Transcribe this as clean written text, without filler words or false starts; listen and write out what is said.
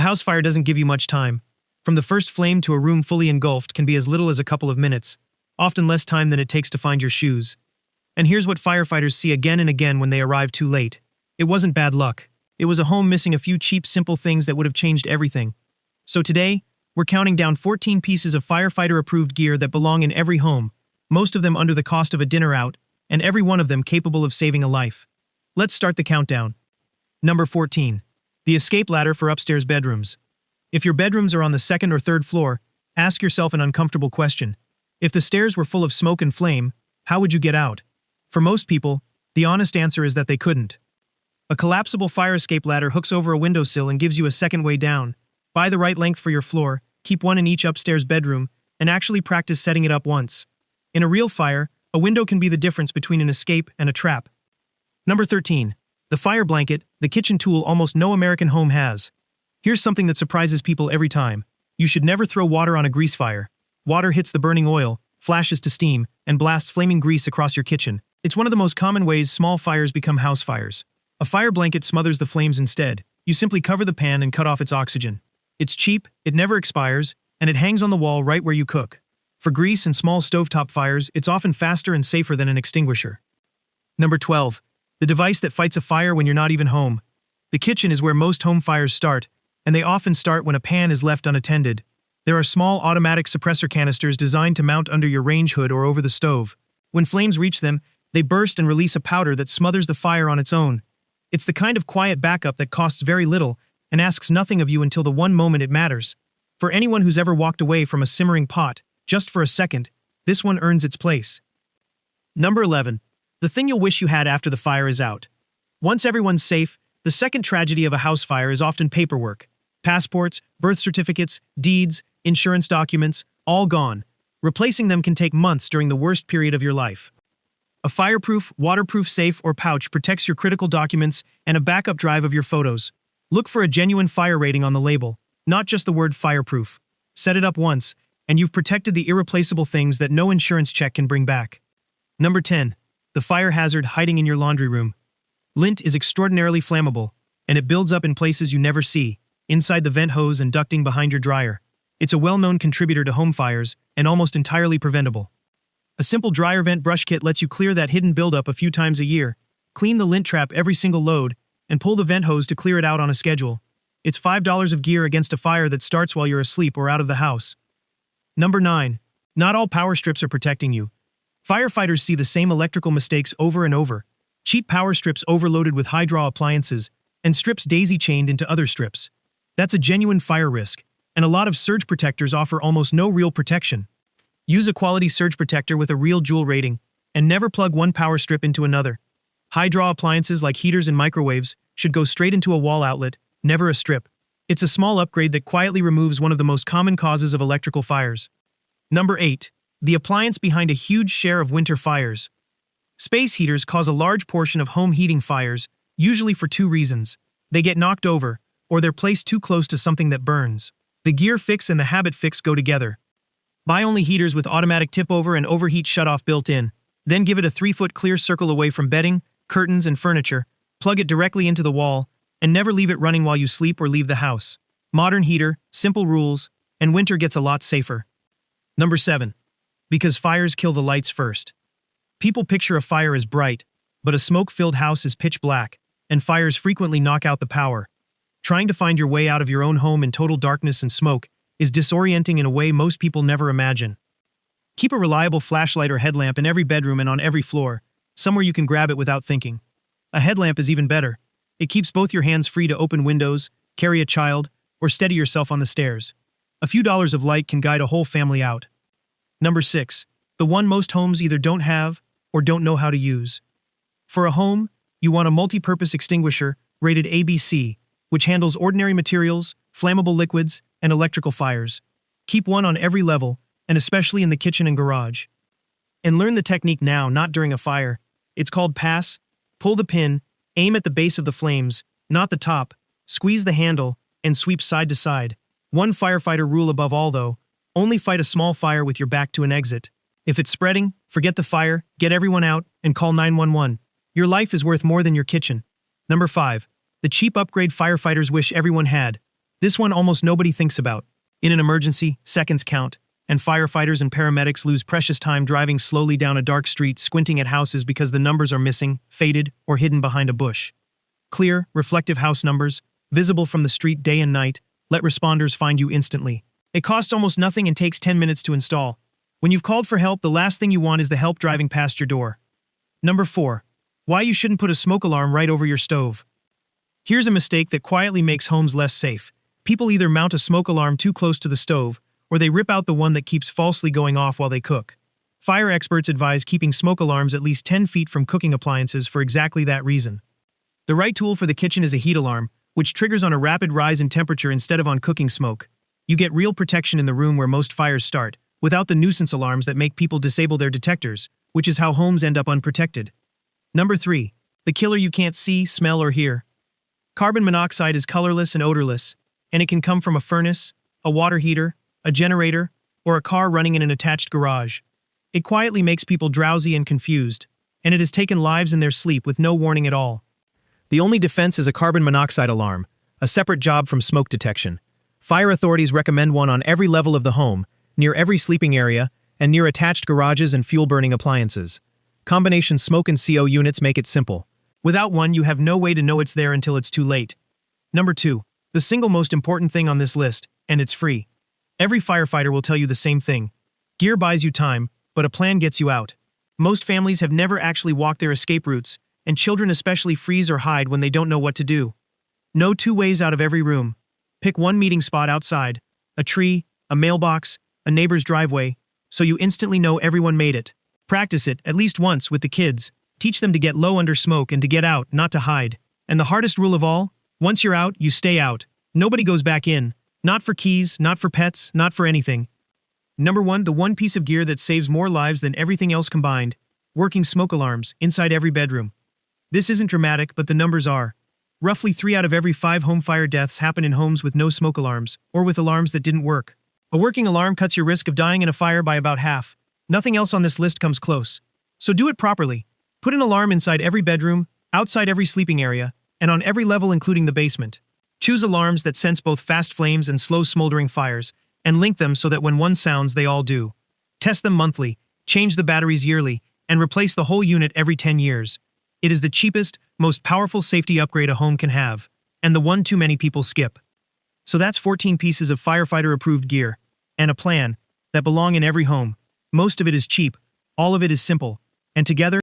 house fire doesn't give you much time. From the first flame to a room fully engulfed can be as little as a couple of minutes, often less time than it takes to find your shoes. And here's what firefighters see again and again when they arrive too late. It wasn't bad luck. It was a home missing a few cheap, simple things that would have changed everything. So today, we're counting down 14 pieces of firefighter-approved gear that belong in every home, most of them under the cost of a dinner out, and every one of them capable of saving a life. Let's start the countdown. Number 14. The escape ladder for upstairs bedrooms. If your bedrooms are on the second or third floor, ask yourself an uncomfortable question. If the stairs were full of smoke and flame, how would you get out? For most people, the honest answer is that they couldn't. A collapsible fire escape ladder hooks over a windowsill and gives you a second way down. Buy the right length for your floor, keep one in each upstairs bedroom, and actually practice setting it up once. In a real fire, a window can be the difference between an escape and a trap. Number 13. The fire blanket, the kitchen tool almost no American home has. Here's something that surprises people every time. You should never throw water on a grease fire. Water hits the burning oil, flashes to steam, and blasts flaming grease across your kitchen. It's one of the most common ways small fires become house fires. A fire blanket smothers the flames instead. You simply cover the pan and cut off its oxygen. It's cheap, it never expires, and it hangs on the wall right where you cook. For grease and small stovetop fires, it's often faster and safer than an extinguisher. Number 12. The device that fights a fire when you're not even home. The kitchen is where most home fires start, and they often start when a pan is left unattended. There are small automatic suppressor canisters designed to mount under your range hood or over the stove. When flames reach them, they burst and release a powder that smothers the fire on its own. It's the kind of quiet backup that costs very little and asks nothing of you until the one moment it matters. For anyone who's ever walked away from a simmering pot, just for a second, this one earns its place. Number 11. The thing you'll wish you had after the fire is out. Once everyone's safe, the second tragedy of a house fire is often paperwork. Passports, birth certificates, deeds, insurance documents, all gone. Replacing them can take months during the worst period of your life. A fireproof, waterproof safe or pouch protects your critical documents and a backup drive of your photos. Look for a genuine fire rating on the label, not just the word fireproof. Set it up once, and you've protected the irreplaceable things that no insurance check can bring back. Number 10. The fire hazard hiding in your laundry room. Lint is extraordinarily flammable, and it builds up in places you never see, inside the vent hose and ducting behind your dryer. It's a well-known contributor to home fires and almost entirely preventable. A simple dryer vent brush kit lets you clear that hidden buildup a few times a year, clean the lint trap every single load, and pull the vent hose to clear it out on a schedule. It's $5 of gear against a fire that starts while you're asleep or out of the house. Number 9. Not all power strips are protecting you. Firefighters see the same electrical mistakes over and over. Cheap power strips overloaded with high-draw appliances, and strips daisy-chained into other strips. That's a genuine fire risk, and a lot of surge protectors offer almost no real protection. Use a quality surge protector with a real Joule rating, and never plug one power strip into another. High-draw appliances like heaters and microwaves should go straight into a wall outlet, never a strip. It's a small upgrade that quietly removes one of the most common causes of electrical fires. Number 8. The appliance behind a huge share of winter fires. Space heaters cause a large portion of home heating fires, usually for two reasons. They get knocked over, or they're placed too close to something that burns. The gear fix and the habit fix go together. Buy only heaters with automatic tip-over and overheat shutoff built in. Then give it a 3-foot clear circle away from bedding, curtains, and furniture, plug it directly into the wall, and never leave it running while you sleep or leave the house. Modern heater, simple rules, and winter gets a lot safer. Number 7. Because fires kill the lights first. People picture a fire as bright, but a smoke-filled house is pitch black, and fires frequently knock out the power. Trying to find your way out of your own home in total darkness and smoke is disorienting in a way most people never imagine. Keep a reliable flashlight or headlamp in every bedroom and on every floor, somewhere you can grab it without thinking. A headlamp is even better. It keeps both your hands free to open windows, carry a child, or steady yourself on the stairs. A few dollars of light can guide a whole family out. Number 6. The one most homes either don't have or don't know how to use. For a home, you want a multi-purpose extinguisher rated ABC, which handles ordinary materials, flammable liquids, and electrical fires. Keep one on every level, and especially in the kitchen and garage. And learn the technique now, not during a fire. It's called pass. Pull the pin, aim at the base of the flames, not the top, squeeze the handle, and sweep side to side. One firefighter rule above all though, only fight a small fire with your back to an exit. If it's spreading, forget the fire, get everyone out, and call 911. Your life is worth more than your kitchen. Number 5. The cheap upgrade firefighters wish everyone had. This one almost nobody thinks about. In an emergency, seconds count, and firefighters and paramedics lose precious time driving slowly down a dark street, squinting at houses because the numbers are missing, faded, or hidden behind a bush. Clear, reflective house numbers, visible from the street day and night, let responders find you instantly. It costs almost nothing and takes 10 minutes to install. When you've called for help, the last thing you want is the help driving past your door. Number 4. Why you shouldn't put a smoke alarm right over your stove. Here's a mistake that quietly makes homes less safe. People either mount a smoke alarm too close to the stove, or they rip out the one that keeps falsely going off while they cook. Fire experts advise keeping smoke alarms at least 10 feet from cooking appliances for exactly that reason. The right tool for the kitchen is a heat alarm, which triggers on a rapid rise in temperature instead of on cooking smoke. You get real protection in the room where most fires start, without the nuisance alarms that make people disable their detectors, which is how homes end up unprotected. Number 3. The killer you can't see, smell, or hear. Carbon monoxide is colorless and odorless, and it can come from a furnace, a water heater, a generator, or a car running in an attached garage. It quietly makes people drowsy and confused, and it has taken lives in their sleep with no warning at all. The only defense is a carbon monoxide alarm, a separate job from smoke detection. Fire authorities recommend one on every level of the home, near every sleeping area, and near attached garages and fuel-burning appliances. Combination smoke and CO units make it simple. Without one, you have no way to know it's there until it's too late. Number 2. The single most important thing on this list, and it's free. Every firefighter will tell you the same thing. Gear buys you time, but a plan gets you out. Most families have never actually walked their escape routes, and children especially freeze or hide when they don't know what to do. Know 2 ways out of every room. Pick one meeting spot outside, a tree, a mailbox, a neighbor's driveway, so you instantly know everyone made it. Practice it, at least once, with the kids. Teach them to get low under smoke and to get out, not to hide. And the hardest rule of all? Once you're out, you stay out. Nobody goes back in. Not for keys, not for pets, not for anything. Number 1. The one piece of gear that saves more lives than everything else combined. Working smoke alarms, inside every bedroom. This isn't dramatic, but the numbers are. Roughly 3 out of every 5 home fire deaths happen in homes with no smoke alarms, or with alarms that didn't work. A working alarm cuts your risk of dying in a fire by about half. Nothing else on this list comes close. So do it properly. Put an alarm inside every bedroom, outside every sleeping area, and on every level including the basement. Choose alarms that sense both fast flames and slow smoldering fires, and link them so that when one sounds, they all do. Test them monthly, change the batteries yearly, and replace the whole unit every 10 years. It is the cheapest, most powerful safety upgrade a home can have, and the one too many people skip. So that's 14 pieces of firefighter-approved gear, and a plan, that belong in every home. Most of it is cheap, all of it is simple, and together,